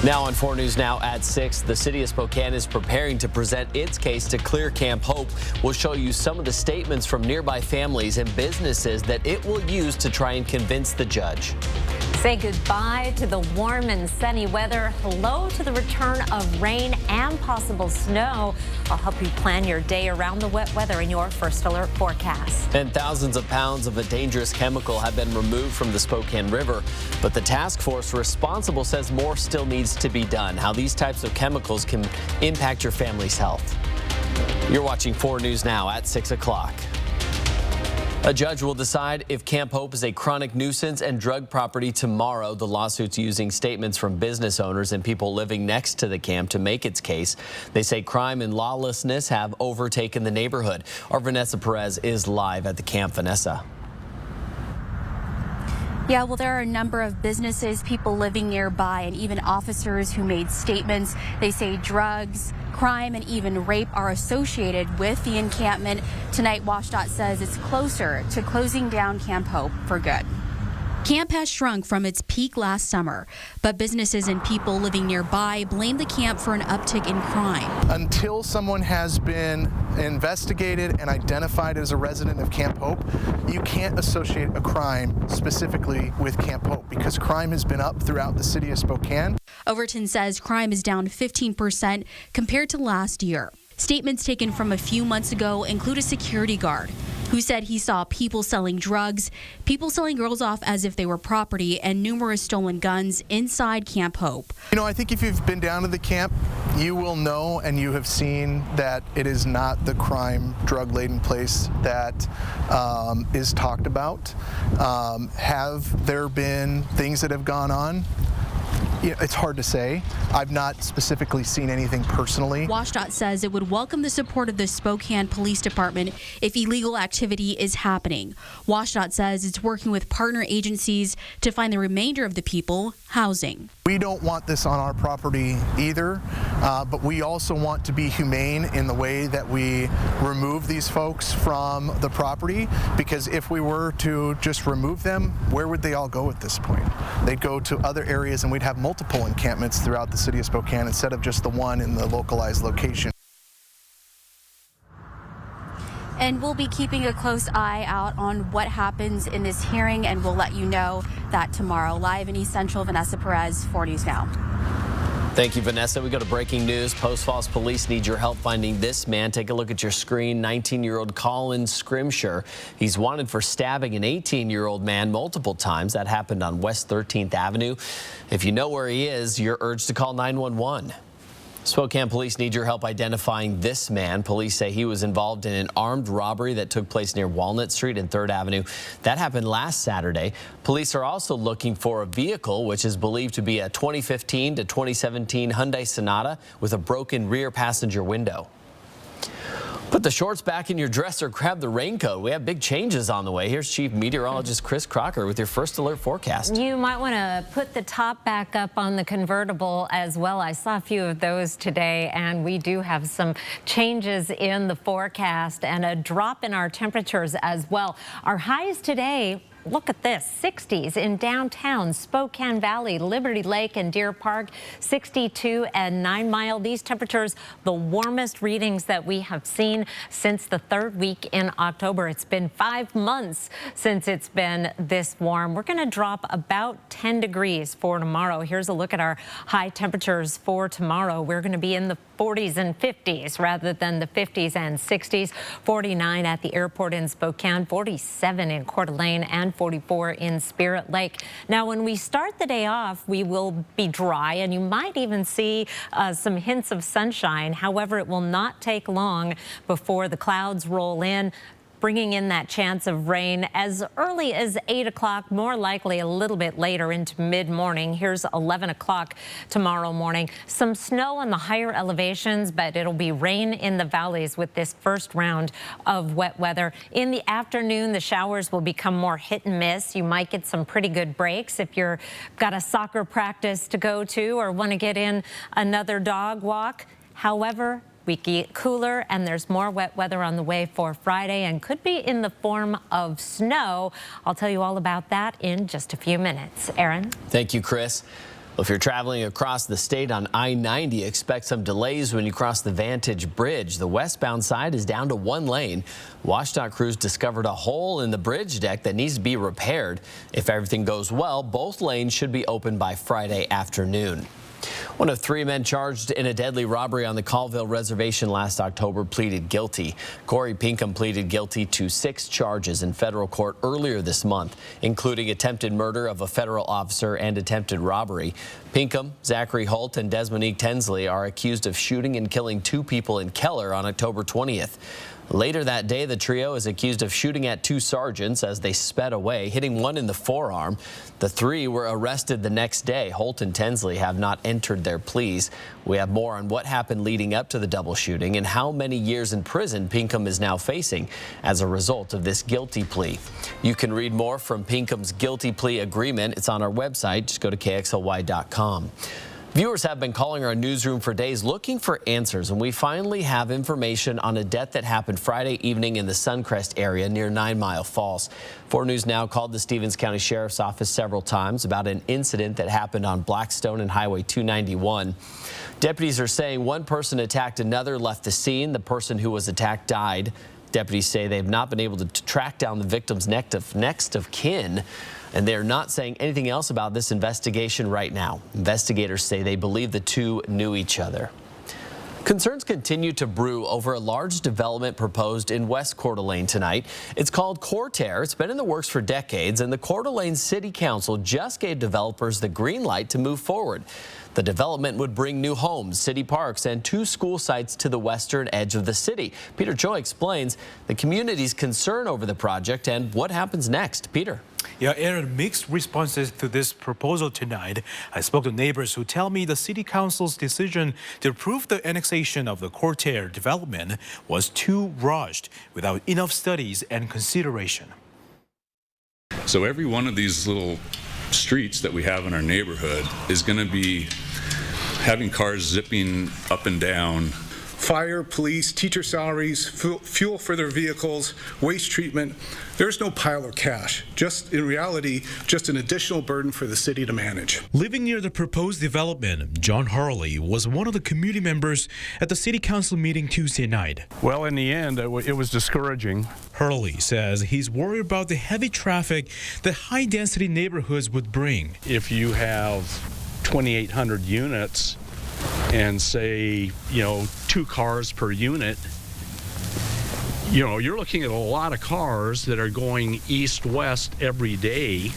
Now on 4 News Now at 6, the city of Spokane is preparing to present its case to clear Camp Hope. We'll show you some of the statements from nearby families and businesses that it will use to try and convince the judge. Say goodbye to the warm and sunny weather. Hello to the return of rain and possible snow. I'll help you plan your day around the wet weather in your First Alert forecast. And thousands of pounds of a dangerous chemical have been removed from the Spokane River, but the task force responsible says more still needs to be done. How these types of chemicals can impact your family's health. You're watching 4 News Now at 6 o'clock. A judge will decide if Camp Hope is a chronic nuisance and drug property tomorrow. The lawsuit's using statements from business owners and people living next to the camp to make its case. They say crime and lawlessness have overtaken the neighborhood. Our Vanessa Perez is live at the camp. Vanessa. Yeah, well, there are a number of businesses, people living nearby, and even officers who made statements. They say drugs, crime, and even rape are associated with the encampment. Tonight, WashDOT says it's closer to closing down Camp Hope for good. Camp has shrunk from its peak last summer, but businesses and people living nearby blame the camp for an uptick in crime. Until someone has been investigated and identified as a resident of Camp Hope, you can't associate a crime specifically with Camp Hope because crime has been up throughout the city of Spokane. Overton says crime is down 15% compared to last year. Statements taken from a few months ago include a security guard who said he saw people selling drugs, people selling girls off as if they were property, and numerous stolen guns inside Camp Hope. You know, I think if you've been down to the camp, you will know and you have seen that it is not the crime, drug-laden place that is talked about. Have there been things that have gone on? It's hard to say. I've not specifically seen anything personally. WashDOT says it would welcome the support of the Spokane Police Department if illegal activity is happening. WashDOT says it's working with partner agencies to find the remainder of the people housing. We don't want this on our property either, but we also want to be humane in the way that we remove these folks from the property, because if we were to just remove them, where would they all go at this point? They'd go to other areas and we'd have multiple encampments throughout the city of Spokane instead of just the one in the localized location. And we'll be keeping a close eye out on what happens in this hearing, and we'll let you know that tomorrow. Live in East Central, Vanessa Perez, 4 News Now. Thank you, Vanessa. We go to breaking news. Post Falls police need your help finding this man. Take a look at your screen. 19-year-old Colin Scrimshire. He's wanted for stabbing an 18-year-old man multiple times. That happened on West 13th Avenue. If you know where he is, you're urged to call 911. Spokane police need your help identifying this man. Police say he was involved in an armed robbery that took place near Walnut Street and 3rd Avenue. That happened last Saturday. Police are also looking for a vehicle which is believed to be a 2015 to 2017 Hyundai Sonata with a broken rear passenger window. Put the shorts back in your dresser, grab the raincoat. We have big changes on the way. Here's Chief Meteorologist Chris Crocker with your First Alert forecast. You might want to put the top back up on the convertible as well. I saw a few of those today, and we do have some changes in the forecast and a drop in our temperatures as well. Our highs today, look at this, 60s in downtown Spokane Valley, Liberty Lake and Deer Park, 62 and 9 Mile. These temperatures, the warmest readings that we have seen since the 3rd week in October. It's been 5 months since it's been this warm. We're going to drop about 10 degrees for tomorrow. Here's a look at our high temperatures for tomorrow. We're going to be in the 40s and 50s rather than the 50s and 60s. 49 at the airport in Spokane, 47 in Coeur d'Alene, and 44 in Spirit Lake. Now, when we start the day off, we will be dry, and you might even see some hints of sunshine. However, it will not take long before the clouds roll in, bringing in that chance of rain as early as 8 o'clock, more likely a little bit later into mid-morning. Here's 11 o'clock tomorrow morning. Some snow on the higher elevations, but it'll be rain in the valleys with this first round of wet weather. In the afternoon, the showers will become more hit and miss. You might get some pretty good breaks if you're got a soccer practice to go to or want to get in another dog walk. However, we get cooler, and there's more wet weather on the way for Friday and could be in the form of snow. I'll tell you all about that in just a few minutes. Aaron? Thank you, Chris. Well, if you're traveling across the state on I-90, expect some delays when you cross the Vantage Bridge. The westbound side is down to 1 lane. WashDOT crews discovered a hole in the bridge deck that needs to be repaired. If everything goes well, both lanes should be open by Friday afternoon. One of 3 men charged in a deadly robbery on the Colville Reservation last October pleaded guilty. Corey Pinkham pleaded guilty to 6 charges in federal court earlier this month, including attempted murder of a federal officer and attempted robbery. Pinkham, Zachary Holt, and Desmonique Tensley are accused of shooting and killing 2 people in Keller on October 20th. Later that day, the trio is accused of shooting at 2 sergeants as they sped away, hitting one in the forearm. The 3 were arrested the next day. Holt and Tensley have not entered their pleas. We have more on what happened leading up to the double shooting and how many years in prison Pinkham is now facing as a result of this guilty plea. You can read more from Pinkham's guilty plea agreement. It's on our website. Just go to KXLY.com. Viewers have been calling our newsroom for days looking for answers, and we finally have information on a death that happened Friday evening in the Suncrest area near 9 Mile Falls. 4 News Now called the Stevens County Sheriff's Office several times about an incident that happened on Blackstone and Highway 291. Deputies are saying one person attacked another, left the scene. The person who was attacked died. Deputies say they've not been able to track down the victim's next of kin, and they're not saying anything else about this investigation right now. Investigators say they believe the 2 knew each other. Concerns continue to brew over a large development proposed in West Coeur d'Alene tonight. It's called Cortair. It's been in the works for decades, and the Coeur d'Alene City Council just gave developers the green light to move forward. The development would bring new homes, city parks, and 2 school sites to the western edge of the city. Peter Choi explains the community's concern over the project and what happens next. Peter. Yeah, Aaron, mixed responses to this proposal tonight. I spoke to neighbors who tell me the city council's decision to approve the annexation of the Cortair development was too rushed without enough studies and consideration. So every one of these little streets that we have in our neighborhood is going to be having cars zipping up and down. Fire, police, teacher salaries, fuel for their vehicles, waste treatment. There's no pile of cash. Just in reality, just an additional burden for the city to manage. Living near the proposed development, John Hurley was one of the community members at the city council meeting Tuesday night. Well, in the end, it was discouraging. Hurley says he's worried about the heavy traffic that high-density neighborhoods would bring. If you have 2,800 units and say, 2 cars per unit, you're looking at a lot of cars that are going east-west every day,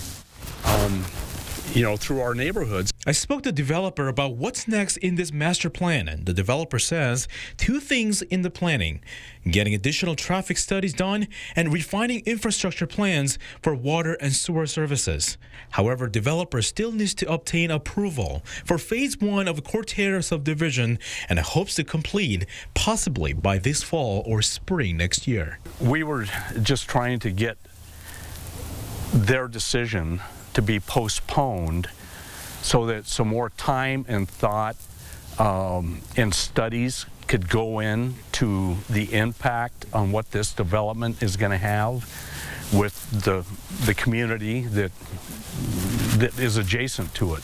through our neighborhoods. I spoke to the developer about what's next in this master plan, and the developer says 2 things in the planning: getting additional traffic studies done and refining infrastructure plans for water and sewer services. However, developer still needs to obtain approval for phase 1 of the Cortair subdivision and hopes to complete possibly by this fall or spring next year. We were just trying to get their decision to be postponed so that some more time and thought and studies could go into the impact on what this development is going to have with the community that is adjacent to it.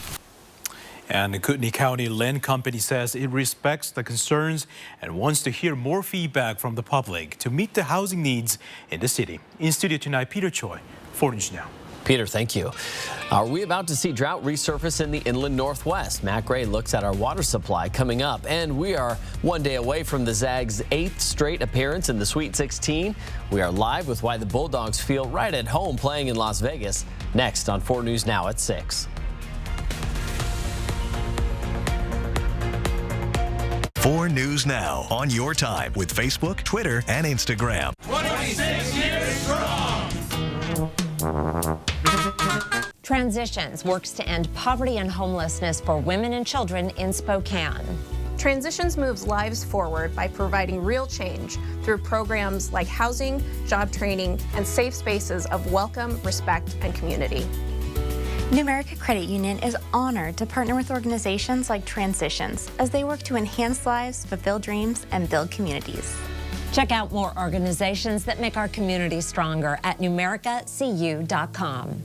And the Kootenai County Land Company says it respects the concerns and wants to hear more feedback from the public to meet the housing needs in the city. In studio tonight, Peter Choi, 4 News Now. Peter, thank you. Are we about to see drought resurface in the inland northwest? Matt Gray looks at our water supply coming up, and we are 1 day away from the Zags' 8th straight appearance in the Sweet 16. We are live with why the Bulldogs feel right at home playing in Las Vegas. Next on 4 News Now at 6. 4 News Now on your time with Facebook, Twitter, and Instagram. 26 years strong. Transitions works to end poverty and homelessness for women and children in Spokane. Transitions moves lives forward by providing real change through programs like housing, job training, and safe spaces of welcome, respect, and community. New America Credit Union is honored to partner with organizations like Transitions as they work to enhance lives, fulfill dreams, and build communities. Check out more organizations that make our community stronger at numericacu.com.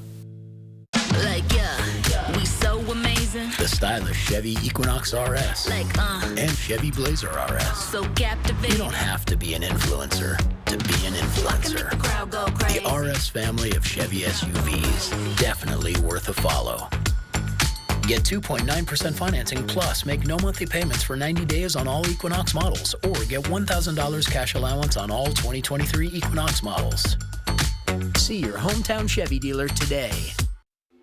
We so amazing. amazing. The stylish Chevy Equinox RS. And Chevy Blazer RS. So captivating. You don't have to be an influencer to be an influencer. The crowd go crazy. The RS family of Chevy SUVs. Definitely worth a follow. Get 2.9% financing plus make no monthly payments for 90 days on all Equinox models or get $1,000 cash allowance on all 2023 Equinox models. See your hometown Chevy dealer today.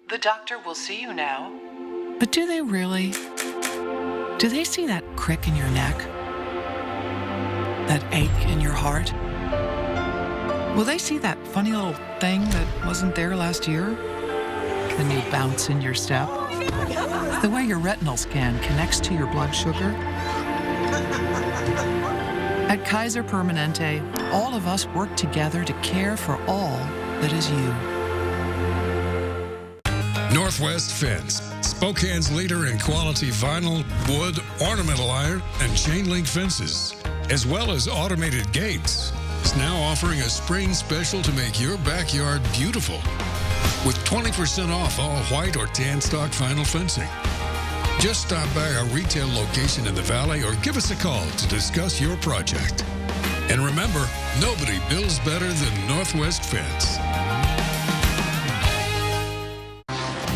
The doctor will see you now. But do they really? Do they see that crick in your neck? That ache in your heart? Will they see that funny little thing that wasn't there last year? The new bounce in your step? The way your retinal scan connects to your blood sugar? At Kaiser Permanente, all of us work together to care for all that is you. Northwest Fence, Spokane's leader in quality vinyl, wood, ornamental iron, and chain link fences, as well as automated gates, is now offering a spring special to make your backyard beautiful, with 20% off all white or tan stock vinyl fencing. Just stop by our retail location in the Valley or give us a call to discuss your project. And remember, nobody builds better than Northwest Fence.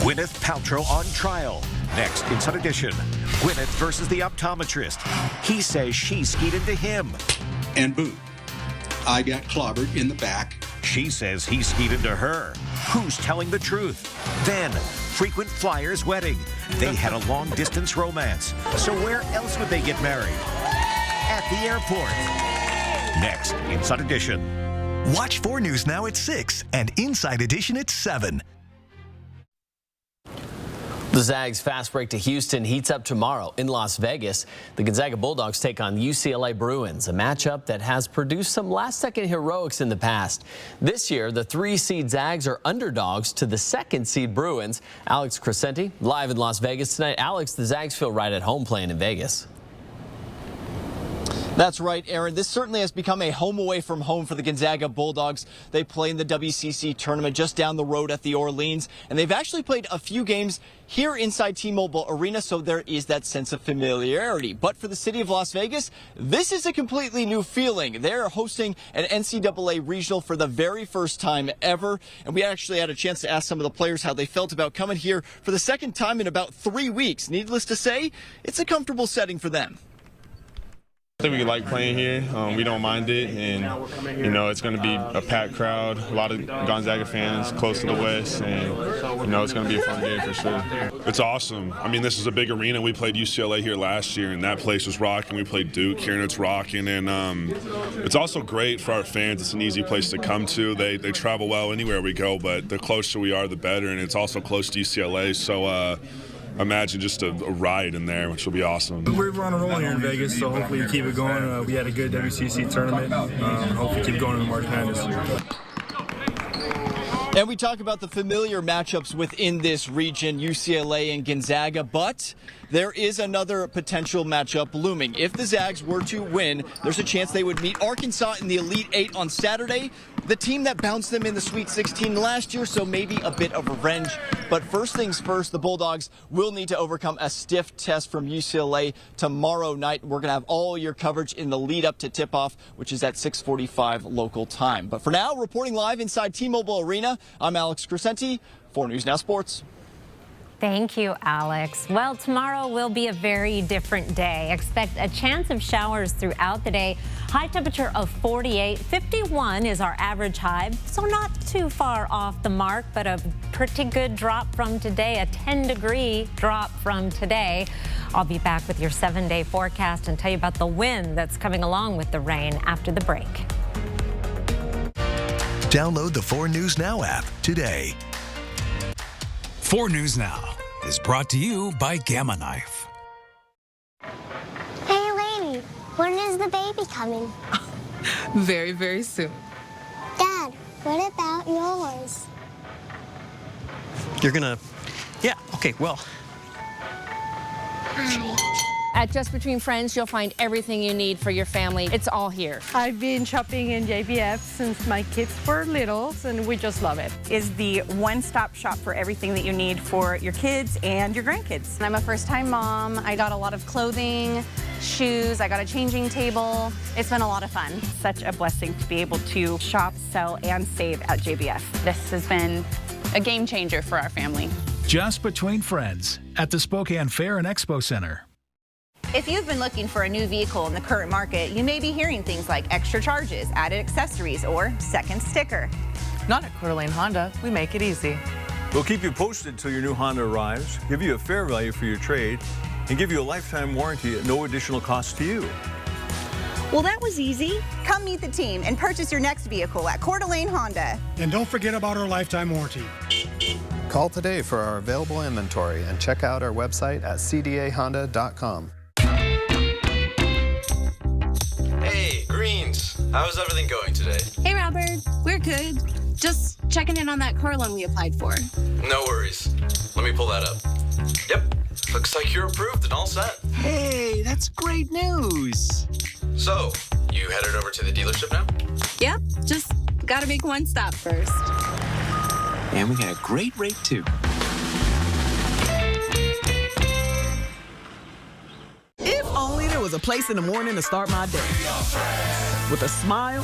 Gwyneth Paltrow on trial. Next, Inside Edition. Gwyneth versus the optometrist. He says she skied into him. And boom, I got clobbered in the back. She says he skied into her. Who's telling the truth? Then, frequent flyers' wedding. They had a long-distance romance. So where else would they get married? At the airport. Next, Inside Edition. Watch 4 News Now at 6 and Inside Edition at 7. The Zags' fast break to Houston heats up tomorrow in Las Vegas. The Gonzaga Bulldogs take on UCLA Bruins, a matchup that has produced some last-second heroics in the past. This year, the 3-seed Zags are underdogs to the 2nd-seed Bruins. Alex Crescenti live in Las Vegas tonight. Alex, the Zags feel right at home playing in Vegas. That's right, Aaron. This certainly has become a home away from home for the Gonzaga Bulldogs. They play in the WCC tournament just down the road at the Orleans, and they've actually played a few games here inside T-Mobile Arena, so there is that sense of familiarity. But for the city of Las Vegas, this is a completely new feeling. They're hosting an NCAA regional for the very first time ever, and we actually had a chance to ask some of the players how they felt about coming here for the second time in about 3 weeks. Needless to say, it's a comfortable setting for them. I think we like playing here. We don't mind it, and you know it's going to be a packed crowd, a lot of Gonzaga fans close to the West, and you know it's going to be a fun game for sure. It's awesome. I mean, this is a big arena. We played UCLA here last year, and that place was rocking. We played Duke here, and it's rocking. And it's also great for our fans. It's an easy place to come to. They travel well anywhere we go, but the closer we are, the better. And it's also close to UCLA, so. Imagine just a ride in there, which will be awesome. We're on a roll here in Vegas, so hopefully we keep it going. We had a good WCC tournament. Hopefully keep going in the March Madness. And we talk about the familiar matchups within this region, UCLA and Gonzaga, but there is another potential matchup looming. If the Zags were to win, there's a chance they would meet Arkansas in the Elite Eight on Saturday, the team that bounced them in the Sweet 16 last year, so maybe a bit of revenge. But first things first, the Bulldogs will need to overcome a stiff test from UCLA tomorrow night. We're going to have all your coverage in the lead up to tip-off, which is at 6:45 local time. But for now, reporting live inside T-Mobile Arena, I'm Alex Crescenti, 4 News Now Sports. Thank you, Alex. Well, tomorrow will be a very different day. Expect a chance of showers throughout the day. High temperature of 48. 51 is our average high, so not too far off the mark, but a pretty good drop from today, a 10-degree drop from today. I'll be back with your 7-day forecast and tell you about the wind that's coming along with the rain after the break. Download the 4 News Now app today. 4 News Now is brought to you by Gamma Knife. Hey, lady, when is the baby coming? Very, very soon. Dad, what about yours? You're gonna... Yeah, okay, well... Hi. At Just Between Friends, you'll find everything you need for your family. It's all here. I've been shopping in JBF since my kids were little, and we just love it. Is the one-stop shop for everything that you need for your kids and your grandkids. I'm a first-time mom. I got a lot of clothing, shoes, I got a changing table. It's been a lot of fun. Such a blessing to be able to shop, sell, and save at JBF. This has been a game changer for our family. Just Between Friends at the Spokane Fair and Expo Center. If you've been looking for a new vehicle in the current market, you may be hearing things like extra charges, added accessories, or second sticker. Not at Coeur d'Alene Honda. We make it easy. We'll keep you posted till your new Honda arrives, give you a fair value for your trade, and give you a lifetime warranty at no additional cost to you. Well, that was easy. Come meet the team and purchase your next vehicle at Coeur d'Alene Honda. And don't forget about our lifetime warranty. Call today for our available inventory and check out our website at cdahonda.com. Hey, Greens. How's everything going today? Hey, Robert. We're good. Just checking in on that car loan we applied for. No worries. Let me pull that up. Yep. Looks like you're approved and all set. Hey, that's great news. So, you headed over to the dealership now? Yep. Just gotta make one stop first. And we got a great rate, too. If only there was a place in the morning to start my day. With a smile,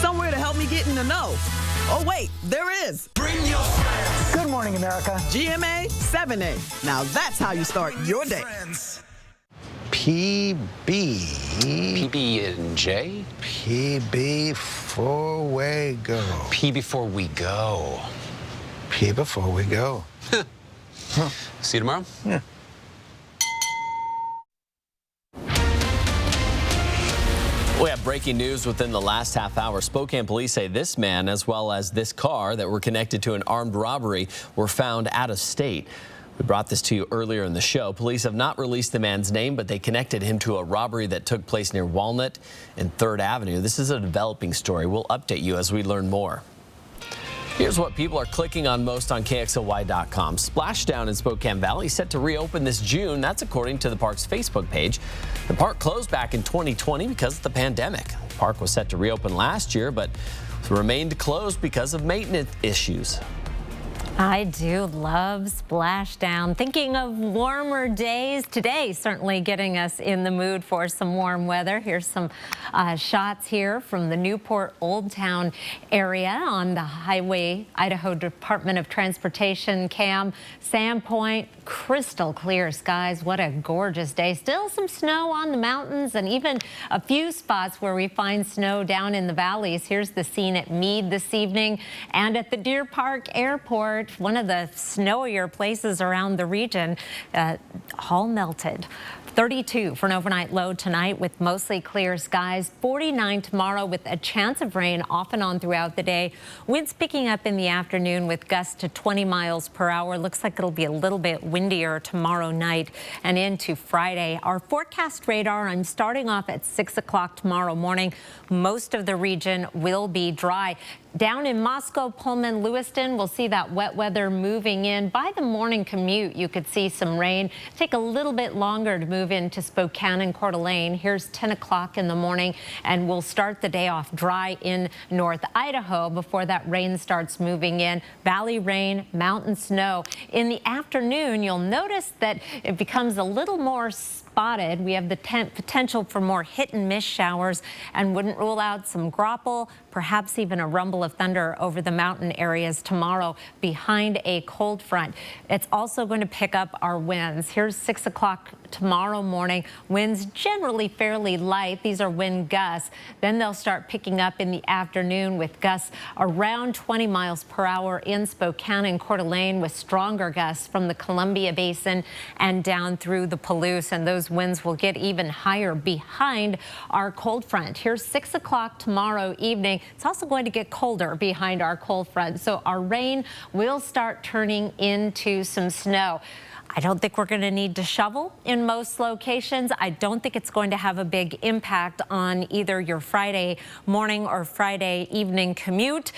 somewhere to help me get in the know. Oh, wait, there is. Bring your friends. Good morning, America. GMA 7A. Now that's how you start your day. PB. PB and J? PB before we go. P before we go. P before we go. Huh. See you tomorrow? Yeah. We have breaking news within the last half hour. Spokane police say this man, as well as this car that were connected to an armed robbery, were found out of state. We brought this to you earlier in the show. Police have not released the man's name, but they connected him to a robbery that took place near Walnut and 3rd Avenue. This is a developing story. We'll update you as we learn more. Here's what people are clicking on most on KXLY.com. Splashdown in Spokane Valley set to reopen this June. That's according to the park's Facebook page. The park closed back in 2020 because of the pandemic. The park was set to reopen last year, but remained closed because of maintenance issues. I do love Splashdown. Thinking of warmer days today, certainly getting us in the mood for some warm weather. Here's some shots here from the Newport Old Town area on the highway. Idaho Department of Transportation cam. Sandpoint, crystal clear skies. What a gorgeous day. Still some snow on the mountains and even a few spots where we find snow down in the valleys. Here's the scene at Meade this evening and at the Deer Park Airport. One of the snowier places around the region, all melted. 32 for an overnight low tonight with mostly clear skies. 49 tomorrow with a chance of rain off and on throughout the day. Winds picking up in the afternoon with gusts to 20 miles per hour. Looks like it'll be a little bit windier tomorrow night and into Friday. Our forecast radar, I'm starting off at 6 o'clock tomorrow morning. Most of the region will be dry. Down in Moscow, Pullman, Lewiston, we'll see that wet weather moving in. By the morning commute, you could see some rain. Take a little bit longer to move into Spokane and Coeur d'Alene. Here's 10 o'clock in the morning, and we'll start the day off dry in North Idaho before that rain starts moving in. Valley rain, mountain snow. In the afternoon, you'll notice that it becomes a little more spotted. We have the potential for more hit and miss showers and wouldn't rule out some graupel, perhaps even a rumble of thunder over the mountain areas tomorrow behind a cold front. It's also going to pick up our winds. Here's 6 o'clock tomorrow morning. Winds generally fairly light. These are wind gusts. Then they'll start picking up in the afternoon with gusts around 20 miles per hour in Spokane and Coeur d'Alene with stronger gusts from the Columbia Basin and down through the Palouse. And those winds will get even higher behind our cold front. Here's 6 o'clock tomorrow evening. It's also going to get colder behind our cold front. So our rain will start turning into some snow. I don't think we're going to need to shovel in most locations. I don't think it's going to have a big impact on either your Friday morning or Friday evening commute,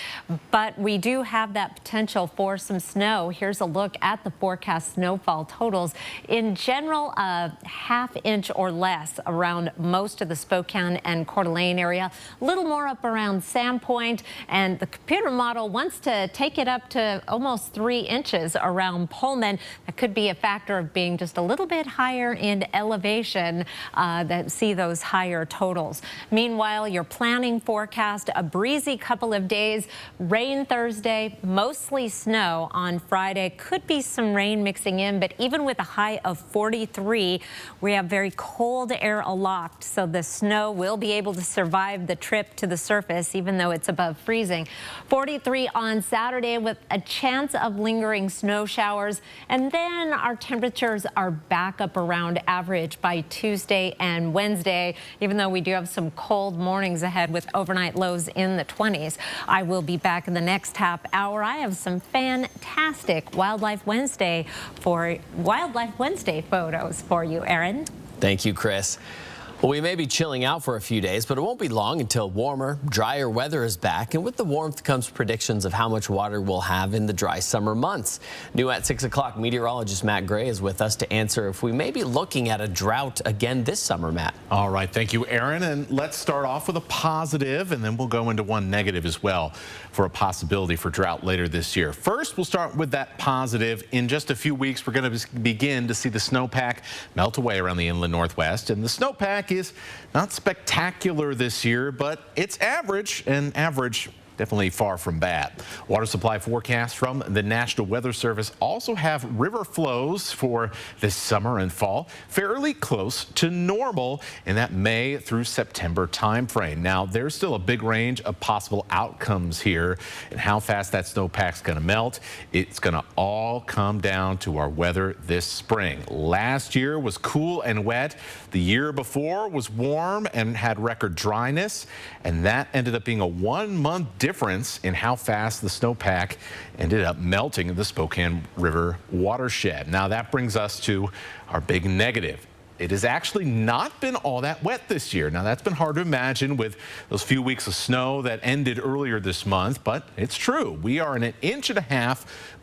but we do have that potential for some snow. Here's a look at the forecast snowfall totals. In general, a ½ inch or less around most of the Spokane and Coeur d'Alene area, a little more up around Sandpoint, and the computer model wants to take it up to almost 3 inches around Pullman. That could be a factor of being just a little bit higher in elevation that see those higher totals. Meanwhile, your planning forecast, a breezy couple of days, rain Thursday, mostly snow on Friday. Could be some rain mixing in, but even with a high of 43, we have very cold air aloft, so the snow will be able to survive the trip to the surface, even though it's above freezing. 43 on Saturday with a chance of lingering snow showers, and then our temperatures are back up around average by Tuesday and Wednesday, even though we do have some cold mornings ahead with overnight lows in the 20s. I will be back in the next half hour. I have some fantastic Wildlife Wednesday photos for you, Aaron. Thank you, Chris. Well, we may be chilling out for a few days, but it won't be long until warmer, drier weather is back. And with the warmth comes predictions of how much water we'll have in the dry summer months. New at 6 o'clock, meteorologist Matt Gray is with us to answer if we may be looking at a drought again this summer, Matt. All right, thank you, Aaron. And let's start off with a positive, and then we'll go into one negative as well for a possibility for drought later this year. First, we'll start with that positive. In just a few weeks, we're going to begin to see the snowpack melt away around the inland Northwest. And the snowpack is not spectacular this year, but it's average, and average definitely far from bad. Water supply forecasts from the National Weather Service also have river flows for this summer and fall fairly close to normal in that May through September timeframe. Now, there's still a big range of possible outcomes here and how fast that snowpack's going to melt. It's going to all come down to our weather this spring. Last year was cool and wet. The year before was warm and had record dryness, and that ended up being a 1-month difference in how fast the snowpack ended up melting in the Spokane River watershed. Now that brings us to our big negative. It has actually not been all that wet this year. Now, that's been hard to imagine with those few weeks of snow that ended earlier this month, but it's true. We are an 1.5 inches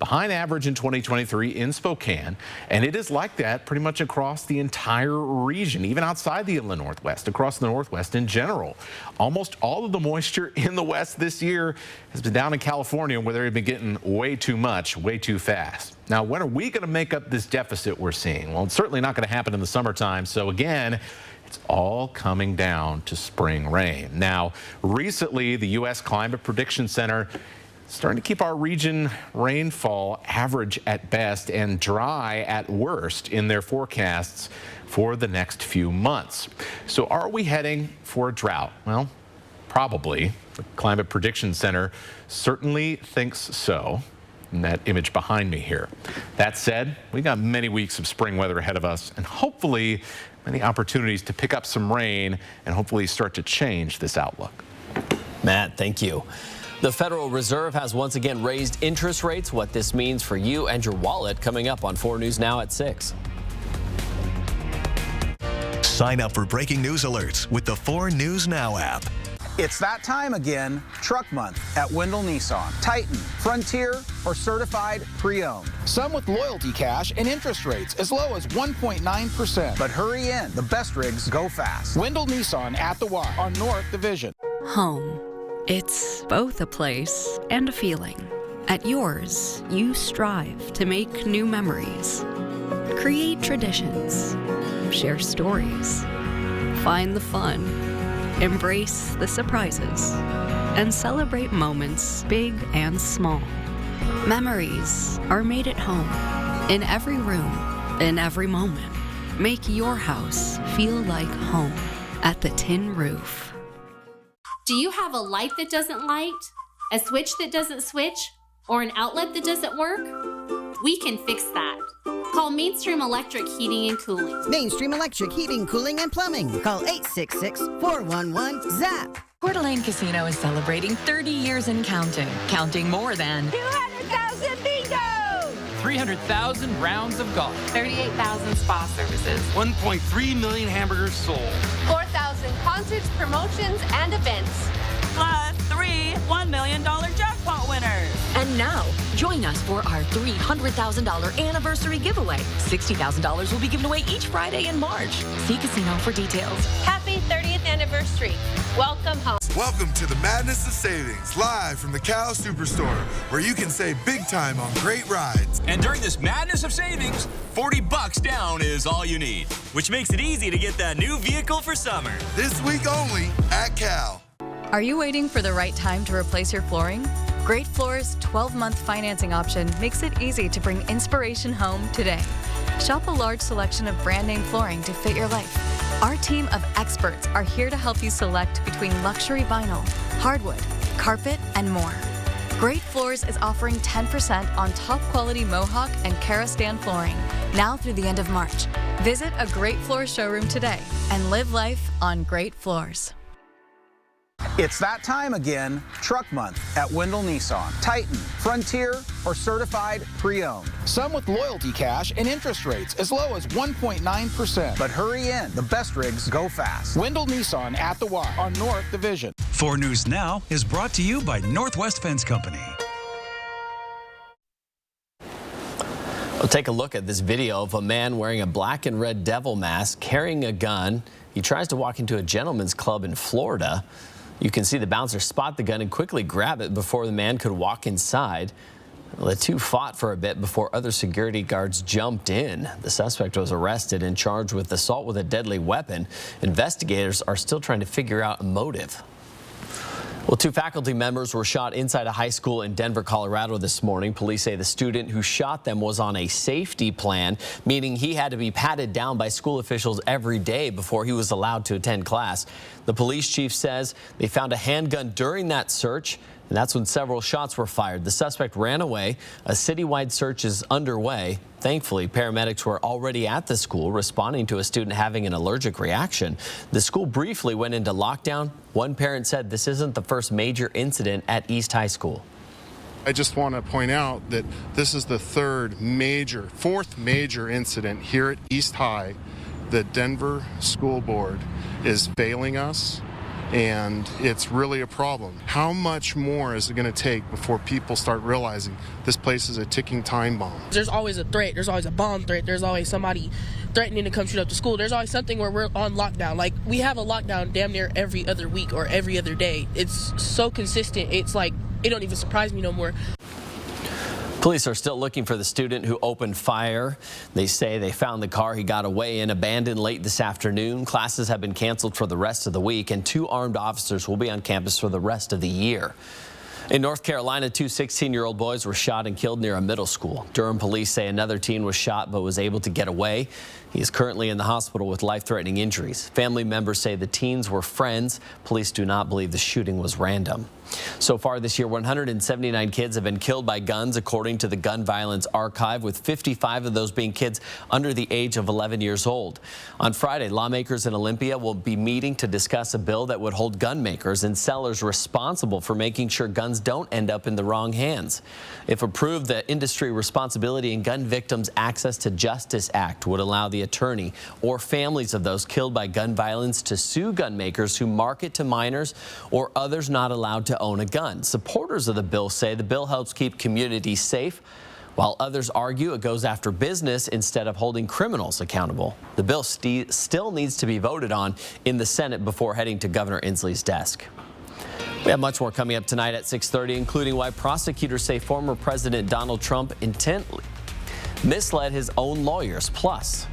behind average in 2023 in Spokane, and it is like that pretty much across the entire region, even outside the inland Northwest, across the Northwest in general. Almost all of the moisture in the West this year has been down in California, where they've been getting way too much, way too fast. Now, when are we going to make up this deficit we're seeing? Well, it's certainly not going to happen in the summertime. So again, it's all coming down to spring rain. Now, recently, the U.S. Climate Prediction Center is starting to keep our region rainfall average at best and dry at worst in their forecasts for the next few months. So are we heading for a drought? Well, probably. The Climate Prediction Center certainly thinks so. In that image behind me here. That said, we got many weeks of spring weather ahead of us, and hopefully many opportunities to pick up some rain and hopefully start to change this outlook. Matt, thank you. The Federal Reserve has once again raised interest rates. What this means for you and your wallet coming up on 4 News Now at 6. Sign up for breaking news alerts with the 4 News Now app. It's that time again, Truck Month at Wendell Nissan. Titan, Frontier, or certified pre-owned. Some with loyalty cash and interest rates as low as 1.9%. But hurry in, the best rigs go fast. Wendell Nissan at the Y on North Division. Home. It's both a place and a feeling. At yours, you strive to make new memories, create traditions, share stories, find the fun, embrace the surprises, and celebrate moments big and small. Memories are made at home, in every room, in every moment. Make your house feel like home at the Tin Roof. Do you have a light that doesn't light, a switch that doesn't switch, or an outlet that doesn't work? We can fix that. Call Mainstream Electric Heating and Cooling. Mainstream Electric Heating, Cooling, and Plumbing. Call 866-411-ZAP. Coeur d'Alene Casino is celebrating 30 years and counting more than 200,000 bingo! 300,000 rounds of golf. 38,000 spa services. 1.3 million hamburgers sold. 4,000 concerts, promotions, and events. Plus 3 $1 million jackpot winners. And now, join us for our $300,000 anniversary giveaway. $60,000 will be given away each Friday in March. See casino for details. Happy 30th anniversary. Welcome home. Welcome to the Madness of Savings, live from the Cal Superstore, where you can save big time on great rides. And during this Madness of Savings, $40 down is all you need, which makes it easy to get that new vehicle for summer. This week only at Cal. Are you waiting for the right time to replace your flooring? Great Floors' 12-month financing option makes it easy to bring inspiration home today. Shop a large selection of brand-name flooring to fit your life. Our team of experts are here to help you select between luxury vinyl, hardwood, carpet, and more. Great Floors is offering 10% on top-quality Mohawk and Karastan flooring, now through the end of March. Visit a Great Floors showroom today and live life on Great Floors. It's that time again, Truck Month at Wendell Nissan. Titan, Frontier, or certified pre-owned. Some with loyalty cash and interest rates as low as 1.9%. But hurry in, the best rigs go fast. Wendell Nissan at the Y on North Division. 4 News Now is brought to you by Northwest Fence Company. We'll take a look at this video of a man wearing a black and red devil mask, carrying a gun. He tries to walk into a gentleman's club in Florida. You can see the bouncer spot the gun and quickly grab it before the man could walk inside. The two fought for a bit before other security guards jumped in. The suspect was arrested and charged with assault with a deadly weapon. Investigators are still trying to figure out a motive. Well, 2 faculty members were shot inside a high school in Denver, Colorado this morning. Police say the student who shot them was on a safety plan, meaning he had to be patted down by school officials every day before he was allowed to attend class. The police chief says they found a handgun during that search, and that's when several shots were fired. The suspect ran away. A citywide search is underway. Thankfully, paramedics were already at the school responding to a student having an allergic reaction. The school briefly went into lockdown. One parent said this isn't the first major incident at East High School. I just want to point out that this is the fourth major incident here at East High. The Denver School Board is failing us, and it's really a problem. How much more is it going to take before people start realizing this place is a ticking time bomb? There's always a threat. There's always a bomb threat. There's always somebody threatening to come shoot up the school. There's always something where we're on lockdown. Like, we have a lockdown damn near every other week or every other day. It's so consistent. It's like, it don't even surprise me no more. Police are still looking for the student who opened fire. They say they found the car he got away in abandoned late this afternoon. Classes have been canceled for the rest of the week, and 2 armed officers will be on campus for the rest of the year. In North Carolina, 2 16-year-old boys were shot and killed near a middle school. Durham police say another teen was shot but was able to get away. He is currently in the hospital with life-threatening injuries. Family members say the teens were friends. Police do not believe the shooting was random. So far this year, 179 kids have been killed by guns, according to the Gun Violence Archive, with 55 of those being kids under the age of 11 years old. On Friday, lawmakers in Olympia will be meeting to discuss a bill that would hold gun makers and sellers responsible for making sure guns don't end up in the wrong hands. If approved, the Industry Responsibility and Gun Victims Access to Justice Act would allow the attorney or families of those killed by gun violence to sue gun makers who market to minors or others not allowed to own a gun. Supporters of the bill say the bill helps keep communities safe, while others argue it goes after business instead of holding criminals accountable. The bill still needs to be voted on in the Senate before heading to Governor Inslee's desk. We have much more coming up tonight at 6:30, including why prosecutors say former President Donald Trump intently misled his own lawyers. Plus,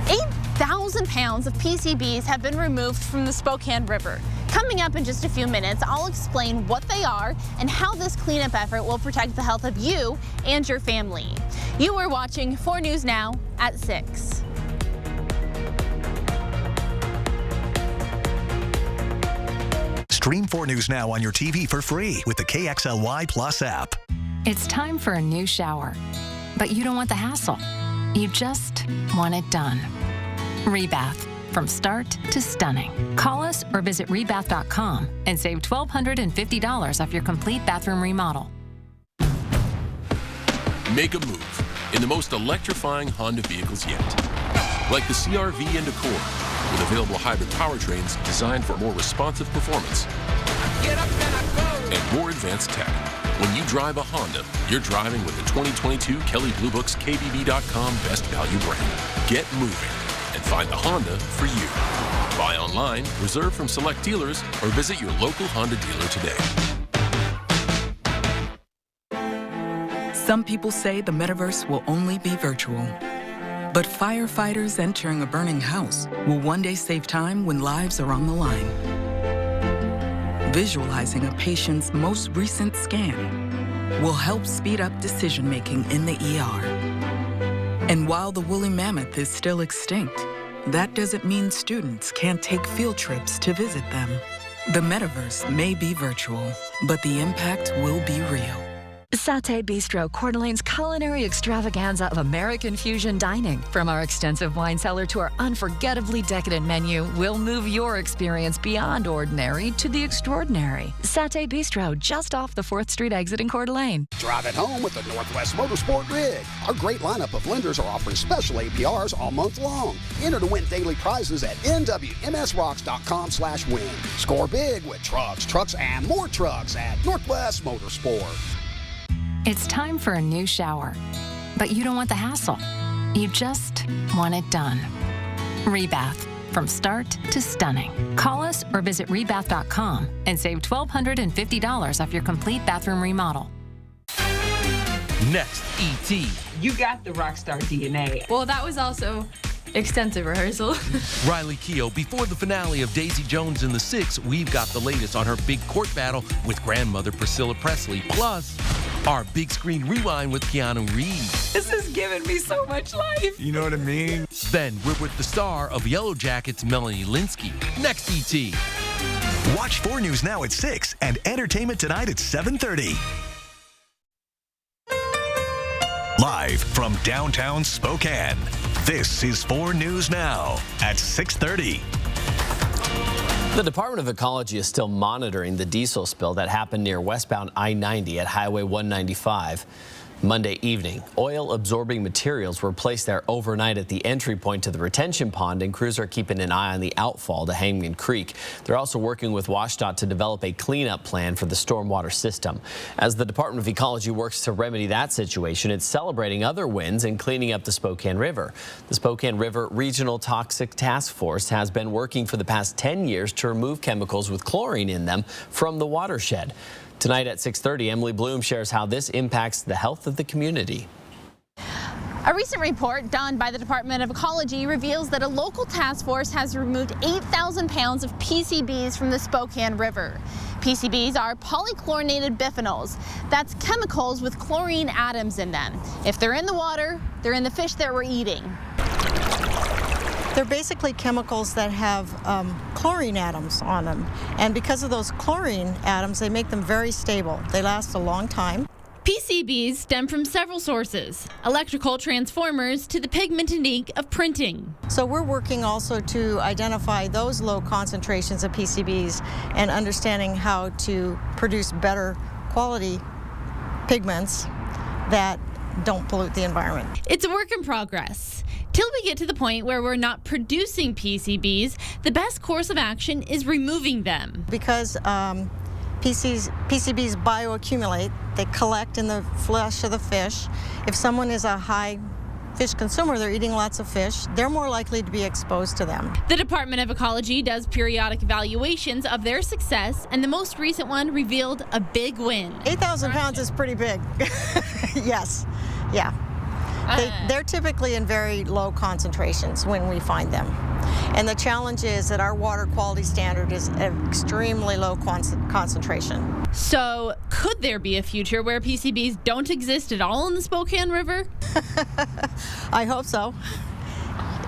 8,000 pounds of PCBs have been removed from the Spokane River. Coming up in just a few minutes, I'll explain what they are and how this cleanup effort will protect the health of you and your family. You are watching 4 News Now at 6. Stream 4 News Now on your TV for free with the KXLY Plus app. It's time for a new shower, but you don't want the hassle. You just want it done. Rebath. From start to stunning. Call us or visit rebath.com and save $1,250 off your complete bathroom remodel. Make a move. in the most electrifying Honda vehicles yet. Like the CR-V and Accord, with available hybrid powertrains designed for more responsive performance and more advanced tech. When you drive a Honda, you're driving with the 2022 Kelley Blue Book's KBB.com Best Value brand. Get moving and find the Honda for you. Buy online, reserve from select dealers, or visit your local Honda dealer today. Some people say the metaverse will only be virtual. But firefighters entering a burning house will one day save time when lives are on the line. Visualizing a patient's most recent scan will help speed up decision-making in the ER. And while the woolly mammoth is still extinct, that doesn't mean students can't take field trips to visit them. The metaverse may be virtual, but the impact will be real. Satay Bistro, Coeur d'Alene's culinary extravaganza of American fusion dining. From our extensive wine cellar to our unforgettably decadent menu, we'll move your experience beyond ordinary to the extraordinary. Satay Bistro, just off the 4th Street exit in Coeur d'Alene. Drive it home with the Northwest Motorsport Rig. Our great lineup of lenders are offering special APRs all month long. Enter to win daily prizes at nwmsrocks.com/win. Score big with trucks, and more trucks at Northwest Motorsport. It's time for a new shower, but you don't want the hassle. You just want it done. Rebath, from start to stunning. Call us or visit rebath.com and save $1,250 off your complete bathroom remodel. Next, E.T. You got the rock star DNA. Well, that was also extensive rehearsal. Riley Keough, before the finale of Daisy Jones and the Six, we've got the latest on her big court battle with grandmother Priscilla Presley. Plus, our big screen rewind with Keanu Reeves. This has given me so much life. You know what I mean? Then we're with the star of Yellow Jackets, Melanie Lynskey. Next, E.T. Watch 4 News Now at 6 and Entertainment Tonight at 7:30. Live from downtown Spokane, this is 4 News Now at 6:30. The Department of Ecology is still monitoring the diesel spill that happened near westbound I-90 at Highway 195 Monday evening. Oil-absorbing materials were placed there overnight at the entry point to the retention pond, and crews are keeping an eye on the outfall to Hangman Creek. They're also working with WashDOT to develop a cleanup plan for the stormwater system. As the Department of Ecology works to remedy that situation, it's celebrating other wins in cleaning up the Spokane River. The Spokane River Regional Toxic Task Force has been working for the past 10 years to remove chemicals with chlorine in them from the watershed. Tonight at 6:30, Emily Bloom shares how this impacts the health of the community. A recent report done by the Department of Ecology reveals that a local task force has removed 8,000 pounds of PCBs from the Spokane River. PCBs are polychlorinated biphenyls. That's chemicals with chlorine atoms in them. If they're in the water, they're in the fish that we're eating. They're basically chemicals that have chlorine atoms on them. And because of those chlorine atoms, they make them very stable. They last a long time. PCBs stem from several sources, electrical transformers to the pigmented ink of printing. So we're working also to identify those low concentrations of PCBs and understanding how to produce better quality pigments that don't pollute the environment. It's a work in progress. Till we get to the point where we're not producing PCBs, the best course of action is removing them. Because PCBs bioaccumulate, they collect in the flesh of the fish. If someone is a high fish consumer, they're eating lots of fish, they're more likely to be exposed to them. The Department of Ecology does periodic evaluations of their success, and the most recent one revealed a big win. 8,000 pounds is pretty big. Yes, yeah. They're typically in very low concentrations when we find them. And the challenge is that our water quality standard is an extremely low concentration. So, could there be a future where PCBs don't exist at all in the Spokane River? I hope so.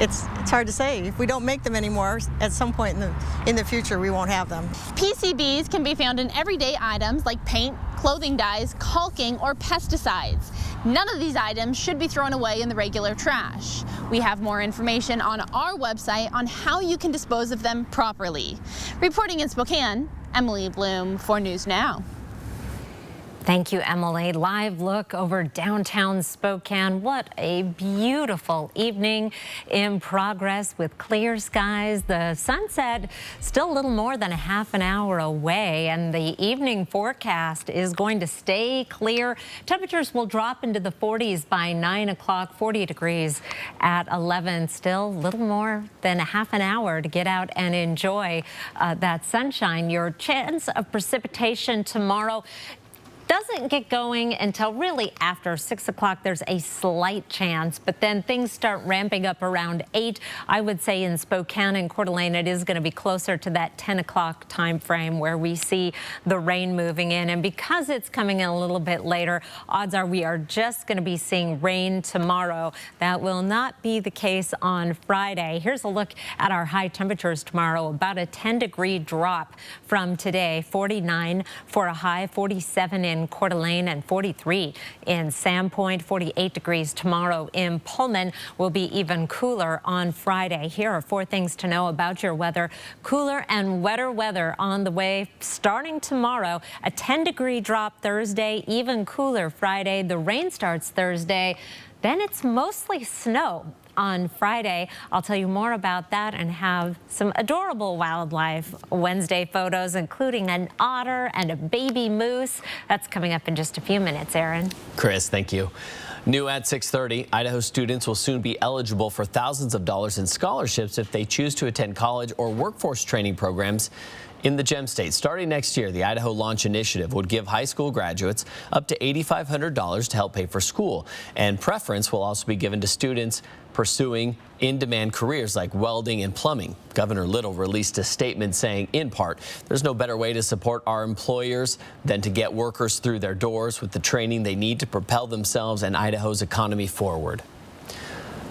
It's hard to say. If we don't make them anymore, at some point in the future, we won't have them. PCBs can be found in everyday items like paint, clothing dyes, caulking, or pesticides. None of these items should be thrown away in the regular trash. We have more information on our website on how you can dispose of them properly. Reporting in Spokane, Emily Bloom, 4 News Now. Thank you, Emily. Live look over downtown Spokane. What a beautiful evening in progress with clear skies. The sunset still a little more than a half an hour away, and the evening forecast is going to stay clear. Temperatures will drop into the 40s by 9 o'clock, 40 degrees at 11. Still a little more than a half an hour to get out and enjoy that sunshine. Your chance of precipitation tomorrow doesn't get going until really after 6 o'clock. There's a slight chance, but then things start ramping up around 8. I would say in Spokane and Coeur d'Alene, it is going to be closer to that 10 o'clock time frame where we see the rain moving in. And because it's coming in a little bit later, odds are we are just going to be seeing rain tomorrow. That will not be the case on Friday. Here's a look at our high temperatures tomorrow. About a 10-degree drop from today. 49 for a high, 47 in Coeur d'Alene and 43 in Sandpoint, 48 degrees tomorrow in Pullman. Will be even cooler on Friday. Here are 4 things to know about your weather. Cooler and wetter weather on the way starting tomorrow. A 10-degree drop Thursday, even cooler Friday. The rain starts Thursday. Then it's mostly snow on Friday. I'll tell you more about that and have some adorable wildlife Wednesday photos, including an otter and a baby moose. That's coming up in just a few minutes, Aaron. Chris, thank you. New at 6:30, Idaho students will soon be eligible for thousands of dollars in scholarships if they choose to attend college or workforce training programs in the Gem State. Starting next year, the Idaho Launch Initiative would give high school graduates up to $8,500 to help pay for school. And preference will also be given to students pursuing in-demand careers like welding and plumbing. Governor Little released a statement saying, in part, there's no better way to support our employers than to get workers through their doors with the training they need to propel themselves and Idaho's economy forward.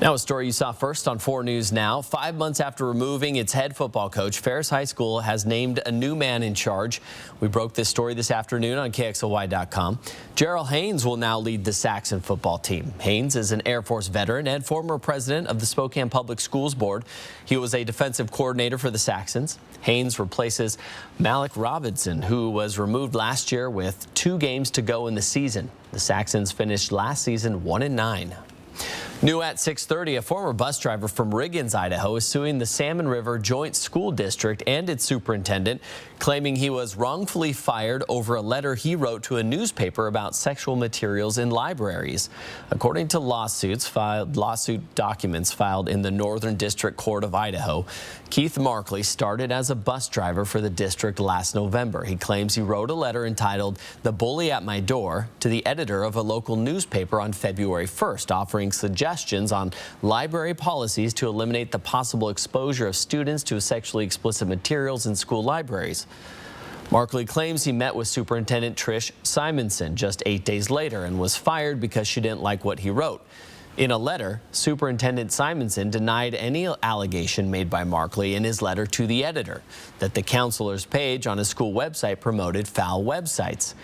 Now a story you saw first on 4 News Now. 5 months after removing its head football coach, Ferris High School has named a new man in charge. We broke this story this afternoon on KXLY.com. Gerald Haynes will now lead the Saxon football team. Haynes is an Air Force veteran and former president of the Spokane Public Schools Board. He was a defensive coordinator for the Saxons. Haynes replaces Malik Robinson, who was removed last year with 2 games to go in the season. The Saxons finished last season 1-9. New at 6:30, a former bus driver from Riggins, Idaho, is suing the Salmon River Joint School District and its superintendent, claiming he was wrongfully fired over a letter he wrote to a newspaper about sexual materials in libraries. According to lawsuit documents filed in the Northern District Court of Idaho, Keith Markley started as a bus driver for the district last November. He claims he wrote a letter entitled "The Bully at My Door" to the editor of a local newspaper on February 1st, offering suggestions on library policies to eliminate the possible exposure of students to sexually explicit materials in school libraries. Markley claims he met with Superintendent Trish Simonson just 8 days later and was fired because she didn't like what he wrote. In a letter, Superintendent Simonson denied any allegation made by Markley in his letter to the editor that the counselor's page on his school website promoted foul websites,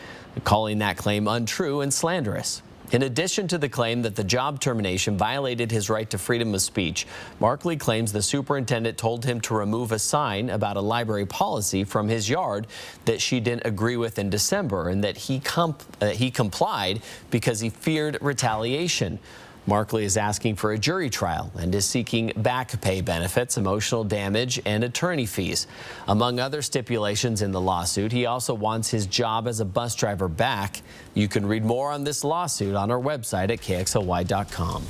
calling that claim untrue and slanderous. In addition to the claim that the job termination violated his right to freedom of speech, Markley claims the superintendent told him to remove a sign about a library policy from his yard that she didn't agree with in December, and that he complied because he feared retaliation. Markley is asking for a jury trial and is seeking back pay benefits, emotional damage, and attorney fees. Among other stipulations in the lawsuit, he also wants his job as a bus driver back. You can read more on this lawsuit on our website at KXLY.com.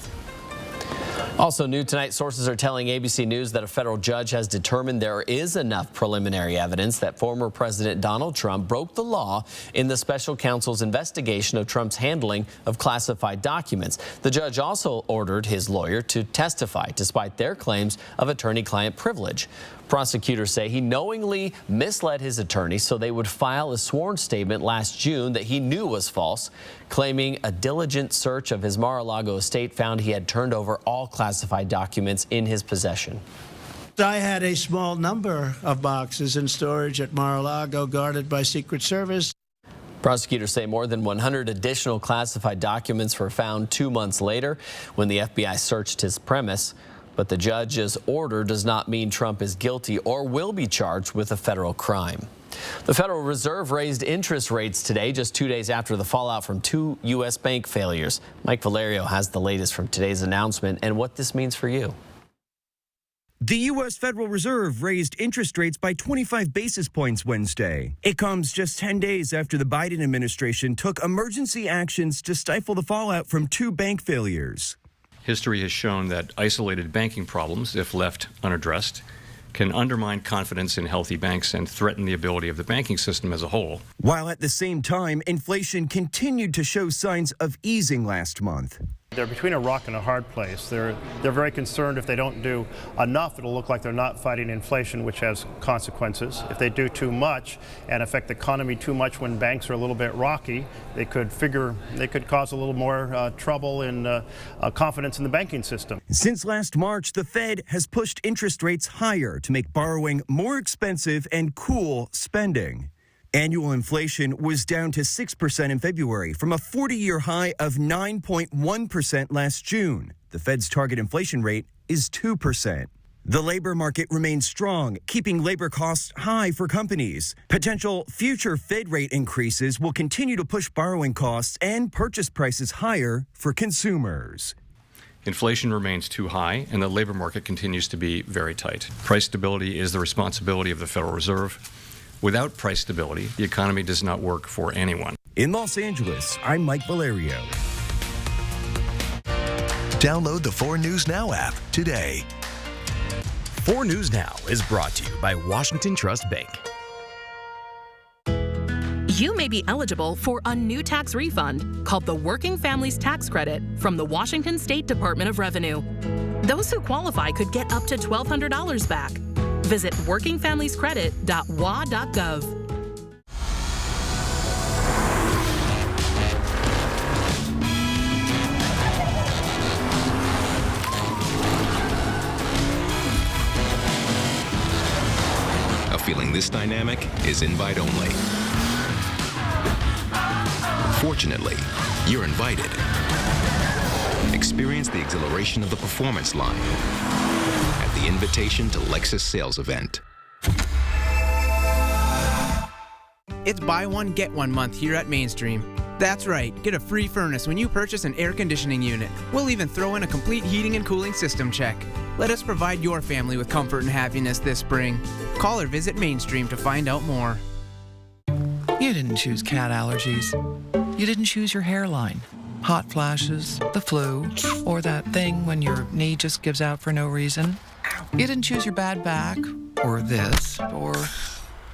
Also new tonight, sources are telling ABC News that a federal judge has determined there is enough preliminary evidence that former President Donald Trump broke the law in the special counsel's investigation of Trump's handling of classified documents. The judge also ordered his lawyer to testify, despite their claims of attorney-client privilege. Prosecutors say he knowingly misled his attorney so they would file a sworn statement last June that he knew was false, claiming a diligent search of his Mar-a-Lago estate found he had turned over all classified documents in his possession. I had a small number of boxes in storage at Mar-a-Lago guarded by Secret Service. Prosecutors say more than 100 additional classified documents were found 2 months later when the FBI searched his premise. But the judge's order does not mean Trump is guilty or will be charged with a federal crime. The Federal Reserve raised interest rates today, just 2 days after the fallout from 2 U.S. bank failures. Mike Valerio has the latest from today's announcement and what this means for you. The U.S. Federal Reserve raised interest rates by 25 basis points Wednesday. It comes just 10 days after the Biden administration took emergency actions to stifle the fallout from 2 bank failures. History has shown that isolated banking problems, if left unaddressed, can undermine confidence in healthy banks and threaten the ability of the banking system as a whole. While at the same time, inflation continued to show signs of easing last month. They're between a rock and a hard place. They're very concerned if they don't do enough, it'll look like they're not fighting inflation, which has consequences. If they do too much and affect the economy too much when banks are a little bit rocky, they could cause a little more trouble in confidence in the banking system. Since last March, the Fed has pushed interest rates higher to make borrowing more expensive and cool spending. Annual inflation was down to 6% in February from a 40-year high of 9.1% last June. The Fed's target inflation rate is 2%. The labor market remains strong, keeping labor costs high for companies. Potential future Fed rate increases will continue to push borrowing costs and purchase prices higher for consumers. Inflation remains too high, and the labor market continues to be very tight. Price stability is the responsibility of the Federal Reserve. Without price stability, the economy does not work for anyone. In Los Angeles, I'm Mike Valerio. Download the 4 News Now app today. 4 News Now is brought to you by Washington Trust Bank. You may be eligible for a new tax refund called the Working Families Tax Credit from the Washington State Department of Revenue. Those who qualify could get up to $1,200 back. Visit workingfamiliescredit.wa.gov. A feeling this dynamic is invite only. Fortunately, you're invited. Experience the exhilaration of the performance line at the Invitation to Lexus sales event. It's buy one, get one month here at Mainstream. That's right, get a free furnace when you purchase an air conditioning unit. We'll even throw in a complete heating and cooling system check. Let us provide your family with comfort and happiness this spring. Call or visit Mainstream to find out more. You didn't choose cat allergies. You didn't choose your hairline, hot flashes, the flu, or that thing when your knee just gives out for no reason. You didn't choose your bad back, or this, or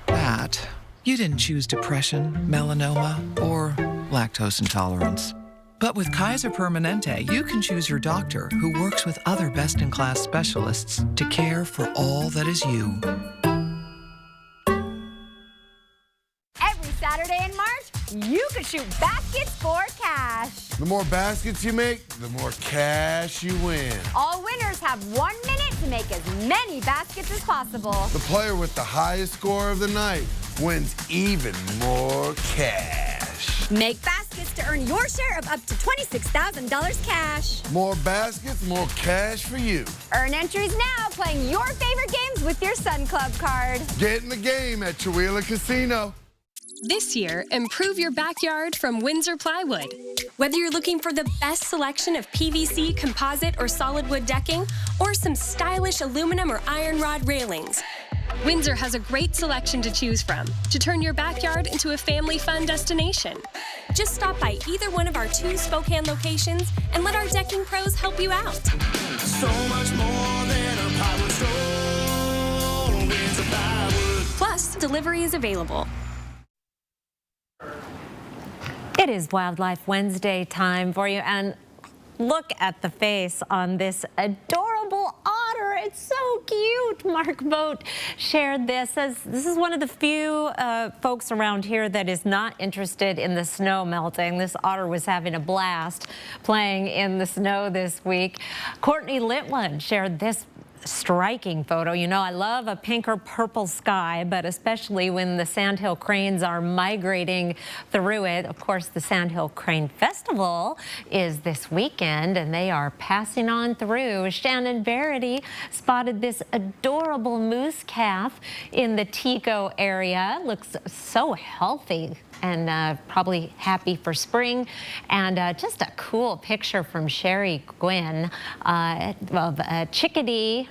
that. You didn't choose depression, melanoma, or lactose intolerance. But with Kaiser Permanente, you can choose your doctor who works with other best-in-class specialists to care for all that is you. Every Saturday in March, you can shoot baskets for cash. The more baskets you make, the more cash you win. All winners have 1 minute to make as many baskets as possible. The player with the highest score of the night wins even more cash. Make baskets to earn your share of up to $26,000 cash. More baskets, more cash for you. Earn entries now playing your favorite games with your Sun Club card. Get in the game at Chihuahua Casino. This year, improve your backyard from Windsor Plywood. Whether you're looking for the best selection of PVC, composite, or solid wood decking, or some stylish aluminum or iron rod railings, Windsor has a great selection to choose from to turn your backyard into a family fun destination. Just stop by either one of our 2 Spokane locations and let our decking pros help you out. So much more than a plywood store, Windsor Plywood. Plus, delivery is available. It is Wildlife Wednesday time for you, and look at the face on this adorable otter. It's so cute. Mark Boat shared this as this is one of the few folks around here that is not interested in the snow melting. This otter was having a blast playing in the snow this week. Courtney Litwin shared this striking photo. You know, I love a pink or purple sky, but especially when the sandhill cranes are migrating through it. Of course, the Sandhill Crane Festival is this weekend, and they are passing on through. Shannon Verity spotted this adorable moose calf in the Tico area. Looks so healthy and probably happy for spring. And just a cool picture from Sherry Gwynn of a chickadee,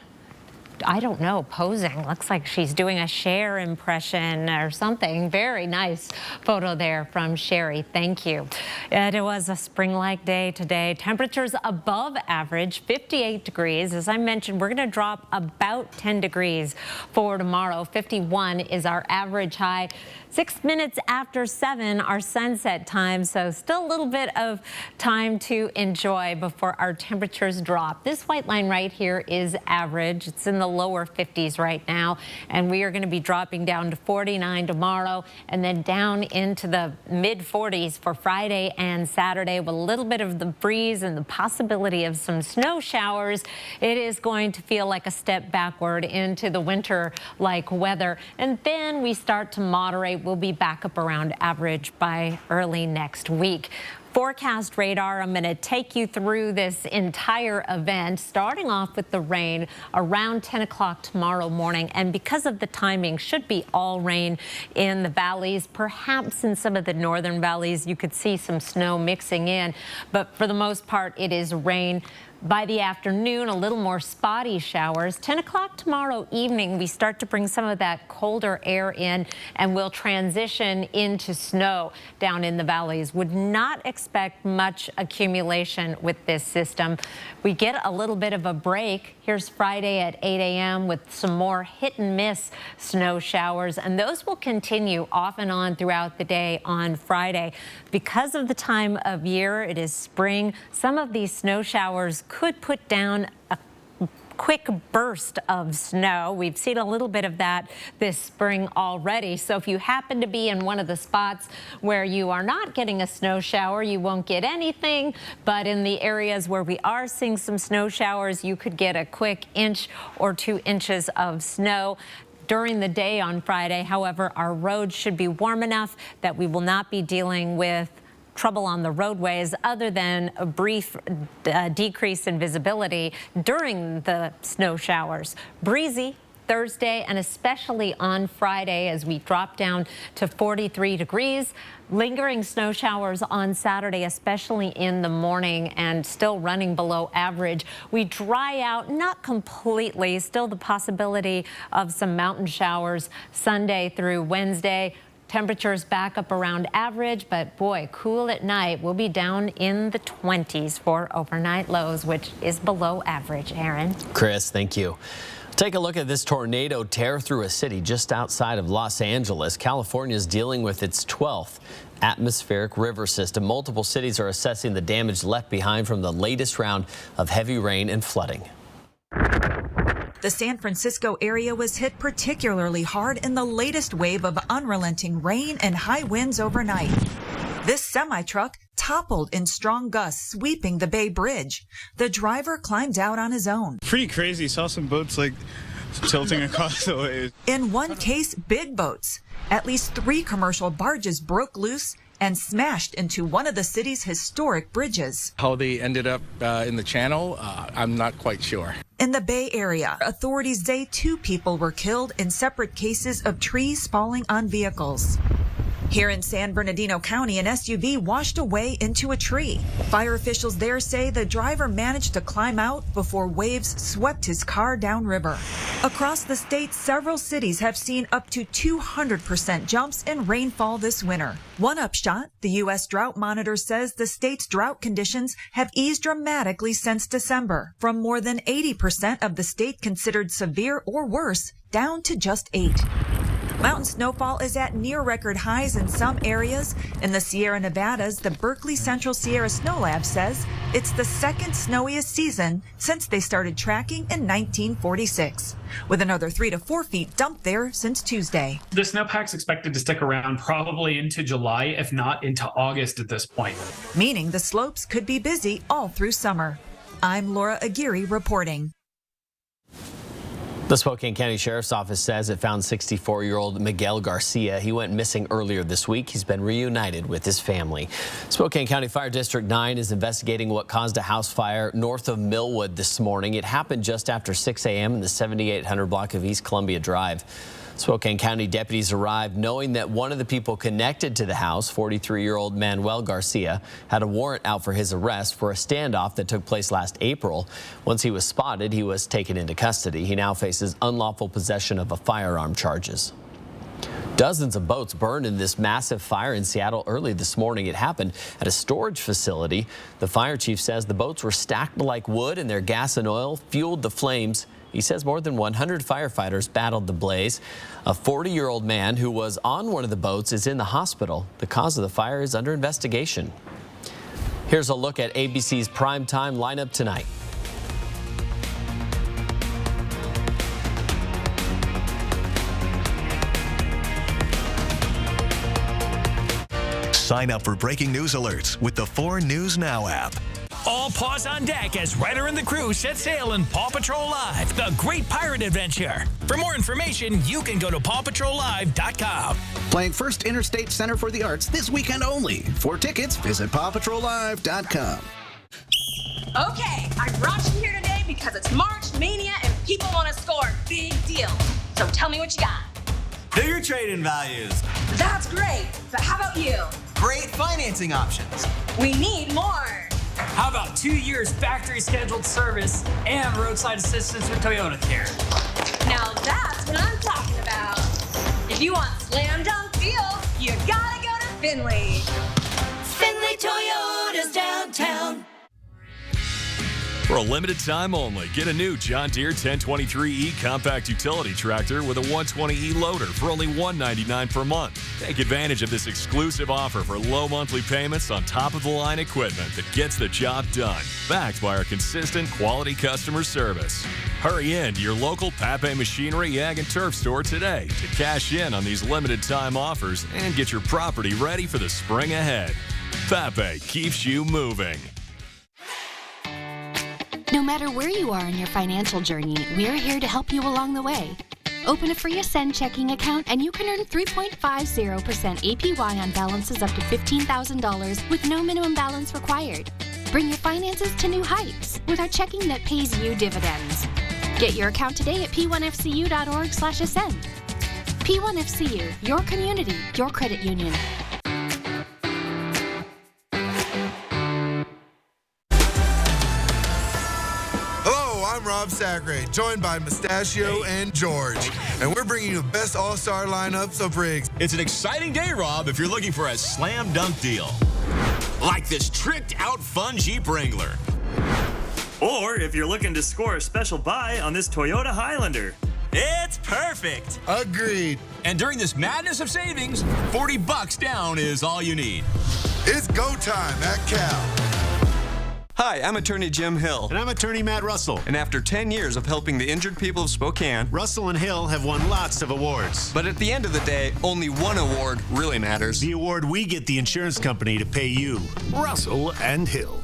I don't know, posing. Looks like she's doing a Cher impression or something. Very nice photo there from Sherry. Thank you. It was a spring-like day today. Temperatures above average, 58 degrees. As I mentioned, we're going to drop about 10 degrees for tomorrow. 51 is our average high. 6 minutes after 7, our sunset time, so still a little bit of time to enjoy before our temperatures drop. This white line right here is average. It's in the lower 50s right now, and we are going to be dropping down to 49 tomorrow and then down into the mid 40s for Friday and Saturday with a little bit of the breeze and the possibility of some snow showers. It is going to feel like a step backward into the winter-like weather, and then we start to moderate. We'll be back up around average by early next week. Forecast radar, I'm going to take you through this entire event, starting off with the rain around 10 o'clock tomorrow morning. And because of the timing, should be all rain in the valleys. Perhaps in some of the northern valleys, you could see some snow mixing in. But for the most part, it is rain. By the afternoon, a little more spotty showers. 10 o'clock tomorrow evening, we start to bring some of that colder air in, and we'll transition into snow down in the valleys. Would not expect much accumulation with this system. We get a little bit of a break. Here's Friday at 8 a.m. with some more hit and miss snow showers, and those will continue off and on throughout the day on Friday. Because of the time of year, it is spring, some of these snow showers could put down a quick burst of snow. We've seen a little bit of that this spring already. So if you happen to be in one of the spots where you are not getting a snow shower, you won't get anything. But in the areas where we are seeing some snow showers, you could get a quick inch or 2 inches of snow. During the day on Friday, however, our roads should be warm enough that we will not be dealing with trouble on the roadways other than a brief decrease in visibility during the snow showers. Breezy Thursday and especially on Friday as we drop down to 43 degrees. Lingering snow showers on Saturday, especially in the morning, and still running below average. We dry out, not completely, still the possibility of some mountain showers Sunday through Wednesday. Temperatures back up around average, but boy, cool at night. We'll be down in the 20s for overnight lows, which is below average. Aaron. Chris, thank you. Take a look at this tornado tear through a city just outside of Los Angeles. California is dealing with its 12th atmospheric river system. Multiple cities are assessing the damage left behind from the latest round of heavy rain and flooding. The San Francisco area was hit particularly hard in the latest wave of unrelenting rain and high winds overnight. This semi-truck toppled in strong gusts, sweeping the Bay Bridge. The driver climbed out on his own. Pretty crazy. Saw some boats like tilting across the waves. In one case, big boats. At least 3 commercial barges broke loose and smashed into one of the city's historic bridges. How they ended up in the channel, I'm not quite sure. In the Bay Area, authorities say 2 people were killed in separate cases of trees falling on vehicles. Here in San Bernardino County, an SUV washed away into a tree. Fire officials there say the driver managed to climb out before waves swept his car downriver. Across the state, several cities have seen up to 200% jumps in rainfall this winter. One upshot, the U.S. Drought Monitor says the state's drought conditions have eased dramatically since December, from more than 80% of the state considered severe or worse, down to just 8%. Mountain snowfall is at near record highs in some areas. In the Sierra Nevadas, the Berkeley Central Sierra Snow Lab says it's the second snowiest season since they started tracking in 1946, with another 3 to 4 feet dumped there since Tuesday. The snowpack's expected to stick around probably into July, if not into August at this point. Meaning the slopes could be busy all through summer. I'm Laura Aguirre reporting. The Spokane County Sheriff's Office says it found 64-year-old Miguel Garcia. He went missing earlier this week. He's been reunited with his family. Spokane County Fire District 9 is investigating what caused a house fire north of Millwood this morning. It happened just after 6 a.m. in the 7800 block of East Columbia Drive. Spokane County deputies arrived knowing that one of the people connected to the house, 43-year-old Manuel Garcia, had a warrant out for his arrest for a standoff that took place last April. Once he was spotted, he was taken into custody. He now faces unlawful possession of a firearm charges. Dozens of boats burned in this massive fire in Seattle early this morning. It happened at a storage facility. The fire chief says the boats were stacked like wood and their gas and oil fueled the flames. He says more than 100 firefighters battled the blaze. A 40-year-old man who was on one of the boats is in the hospital. The cause of the fire is under investigation. Here's a look at ABC's primetime lineup tonight. Sign up for breaking news alerts with the 4 News Now app. All paws on deck as Ryder and the crew set sail in Paw Patrol Live, the great pirate adventure. For more information, you can go to pawpatrollive.com. Playing First Interstate Center for the Arts this weekend only. For tickets, visit pawpatrollive.com. Okay, I brought you here today because it's March Mania and people want to score big deals. So tell me what you got. Bigger trading values. That's great, but how about you? Great financing options. We need more. How about 2 years factory scheduled service and roadside assistance with Toyota Care? Now that's what I'm talking about. If you want slam dunk deals, you gotta go to Finley. Finley Toyota's downtown. For a limited time only, get a new John Deere 1023E compact utility tractor with a 120E loader for only $199 per month. Take advantage of this exclusive offer for low monthly payments on top-of-the-line equipment that gets the job done, backed by our consistent quality customer service. Hurry in to your local Pape Machinery, Ag, and Turf store today to cash in on these limited time offers and get your property ready for the spring ahead. Pape keeps you moving. No matter where you are in your financial journey, we're here to help you along the way. Open a free Ascend checking account and you can earn 3.50% APY on balances up to $15,000 with no minimum balance required. Bring your finances to new heights with our checking that pays you dividends. Get your account today at p1fcu.org/ascend. P1FCU, your community, your credit union. I'm Rob Sacre, joined by Mustachio and George, and we're bringing you the best all-star lineups of rigs. It's an exciting day, Rob, if you're looking for a slam dunk deal. Like this tricked-out fun Jeep Wrangler. Or if you're looking to score a special buy on this Toyota Highlander. It's perfect. Agreed. And during this madness of savings, $40 down is all you need. It's go time at Cal. Hi, I'm attorney Jim Hill. And I'm attorney Matt Russell. And after 10 years of helping the injured people of Spokane, Russell and Hill have won lots of awards. But at the end of the day, only one award really matters. The award we get the insurance company to pay you. Russell and Hill.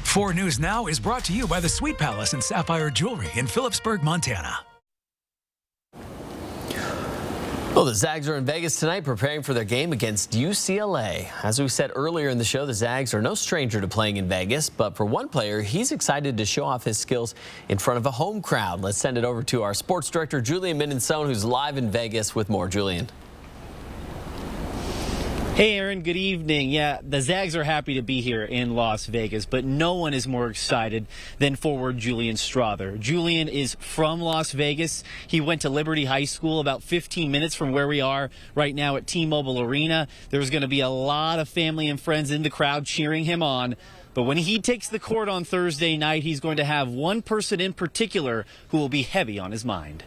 4 News Now is brought to you by the Sweet Palace and Sapphire Jewelry in Phillipsburg, Montana. Well, the Zags are in Vegas tonight preparing for their game against UCLA. As we said earlier in the show, the Zags are no stranger to playing in Vegas, but for one player, he's excited to show off his skills in front of a home crowd. Let's send it over to our sports director, Julian Minnesone, who's live in Vegas with more. Julian. Hey, Aaron, good evening. Yeah, the Zags are happy to be here in Las Vegas, but no one is more excited than forward Julian Strother. Julian is from Las Vegas. He went to Liberty High School about 15 minutes from where we are right now at T-Mobile Arena. There's going to be a lot of family and friends in the crowd cheering him on. But when he takes the court on Thursday night, he's going to have one person in particular who will be heavy on his mind.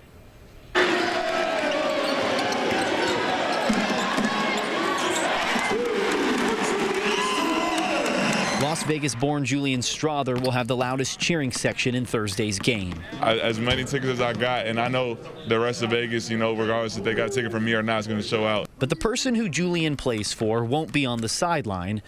Las Vegas-born Julian Strother will have the loudest cheering section in Thursday's game. As many tickets as I got, and I know the rest of Vegas, regardless if they got a ticket from me or not, is going to show out. But the person who Julian plays for won't be on the sideline.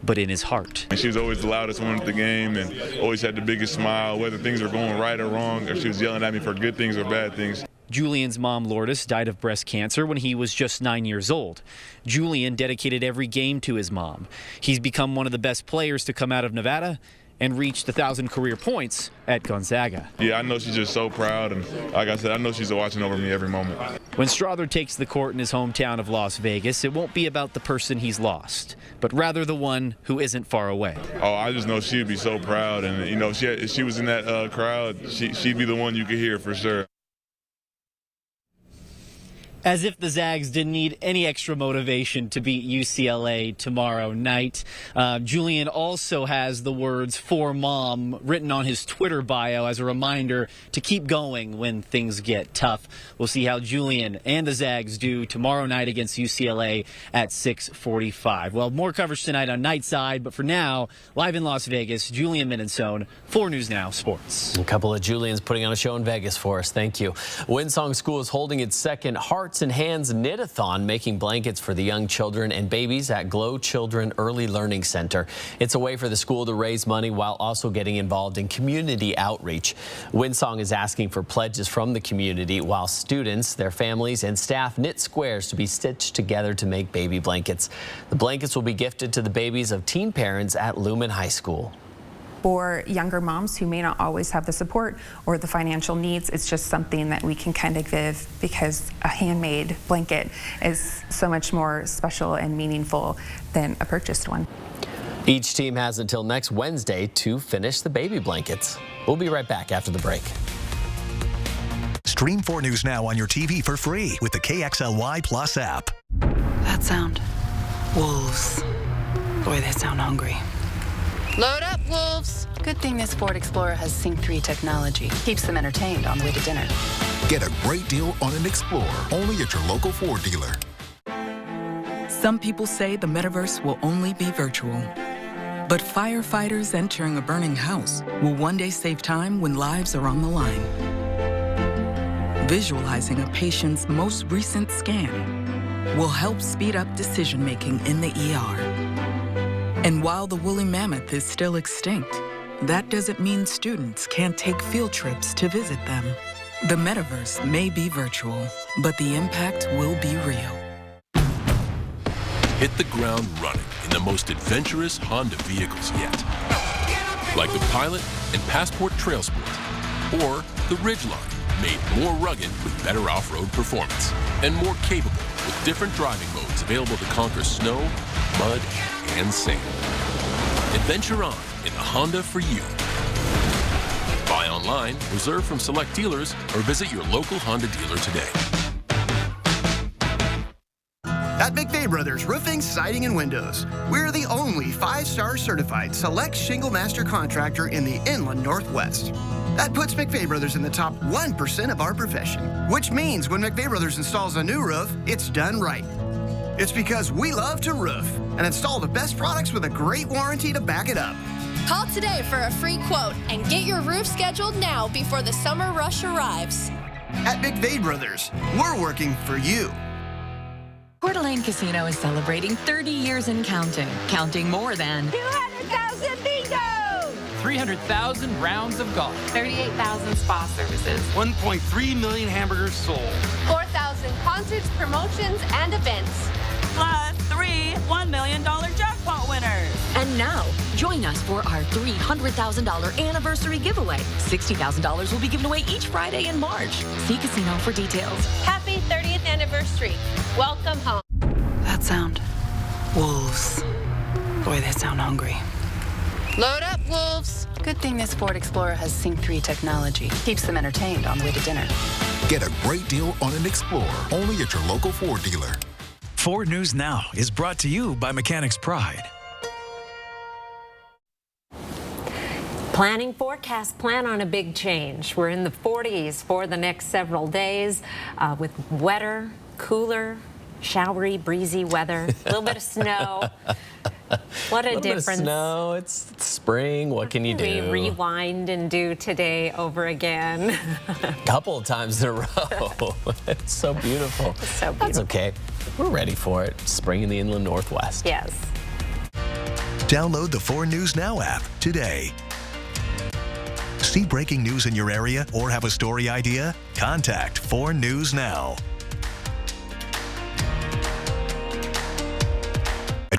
but in his heart. And she was always the loudest one at the game and always had the biggest smile, whether things are going right or wrong, or she was yelling at me for good things or bad things. Julian's mom, Lourdes, died of breast cancer when he was just 9 years old. Julian dedicated every game to his mom. He's become one of the best players to come out of Nevada and reached 1,000 career points at Gonzaga. Yeah, I know she's just so proud, and like I said, I know she's watching over me every moment. When Strother takes the court in his hometown of Las Vegas, it won't be about the person he's lost, but rather the one who isn't far away. Oh, I just know she'd be so proud, and you know, if she was in that crowd, she'd be the one you could hear for sure. As if the Zags didn't need any extra motivation to beat UCLA tomorrow night. Julian also has the words "for mom" written on his Twitter bio as a reminder to keep going when things get tough. We'll see how Julian and the Zags do tomorrow night against UCLA at 6:45. Well, more coverage tonight on Nightside, but for now, live in Las Vegas, Julian Minensone, 4 News Now Sports. A couple of Julians putting on a show in Vegas for us. Thank you. Windsong School is holding its second Hearts and Hands Knit-a-thon, making blankets for the young children and babies at Glow Children Early Learning Center. It's a way for the school to raise money while also getting involved in community outreach. Windsong is asking for pledges from the community while students, their families, and staff knit squares to be stitched together to make baby blankets. The blankets will be gifted to the babies of teen parents at Lumen High School. For younger moms who may not always have the support or the financial needs, it's just something that we can kind of give, because a handmade blanket is so much more special and meaningful than a purchased one. Each team has until next Wednesday to finish the baby blankets. We'll be right back after the break. Stream 4 News Now on your TV for free with the KXLY Plus app. That sound. Wolves. Boy, they sound hungry. Load up, wolves. Good thing this Ford Explorer has Sync 3 technology. Keeps them entertained on the way to dinner. Get a great deal on an Explorer, only at your local Ford dealer. Some people say the metaverse will only be virtual. But firefighters entering a burning house will one day save time when lives are on the line. Visualizing a patient's most recent scan will help speed up decision-making in the ER. And while the woolly mammoth is still extinct, that doesn't mean students can't take field trips to visit them. The metaverse may be virtual, but the impact will be real. Hit the ground running in the most adventurous Honda vehicles yet. Like the Pilot and Passport Trail Sport, or the Ridgeline, made more rugged with better off-road performance, and more capable with different driving modes available to conquer snow, mud, and sand. Adventure on in the Honda for you. Buy online, reserve from select dealers, or visit your local Honda dealer today. At McVeigh Brothers Roofing, Siding, and Windows, we're the only 5-star certified select shingle master contractor in the Inland Northwest. That puts McVeigh Brothers in the top 1% of our profession, which means when McVeigh Brothers installs a new roof, it's done right. It's because we love to roof and install the best products with a great warranty to back it up. Call today for a free quote and get your roof scheduled now before the summer rush arrives. At McVeigh Brothers, we're working for you. Coeur d'Alene Casino is celebrating 30 years and counting more than 200,000 bingo! 300,000 rounds of golf. 38,000 spa services. 1.3 million hamburgers sold. 4,000 concerts, promotions, and events. Plus 3 $1 million jackpot winners. And now, join us for our $300,000 anniversary giveaway. $60,000 will be given away each Friday in March. See Casino for details. Happy 30th anniversary. Welcome home. That sound. Wolves. Boy, they sound hungry. Load up, wolves. Good thing this Ford Explorer has Sync 3 technology. Keeps them entertained on the way to dinner. Get a great deal on an Explorer, only at your local Ford dealer. 4 News Now is brought to you by Mechanics Pride. Planning forecast plan on a big change. We're in the 40s for the next several days with wetter, cooler, showery, breezy weather, a little bit of snow. What a difference. Bit of snow, it's spring, what can you do? We rewind and do today over again. A couple of times in a row. It's so beautiful. It's so beautiful. That's okay. We're ready for it. Spring in the Inland Northwest. Yes. Download the 4 News Now app today. See breaking news in your area or have a story idea? Contact 4 News Now.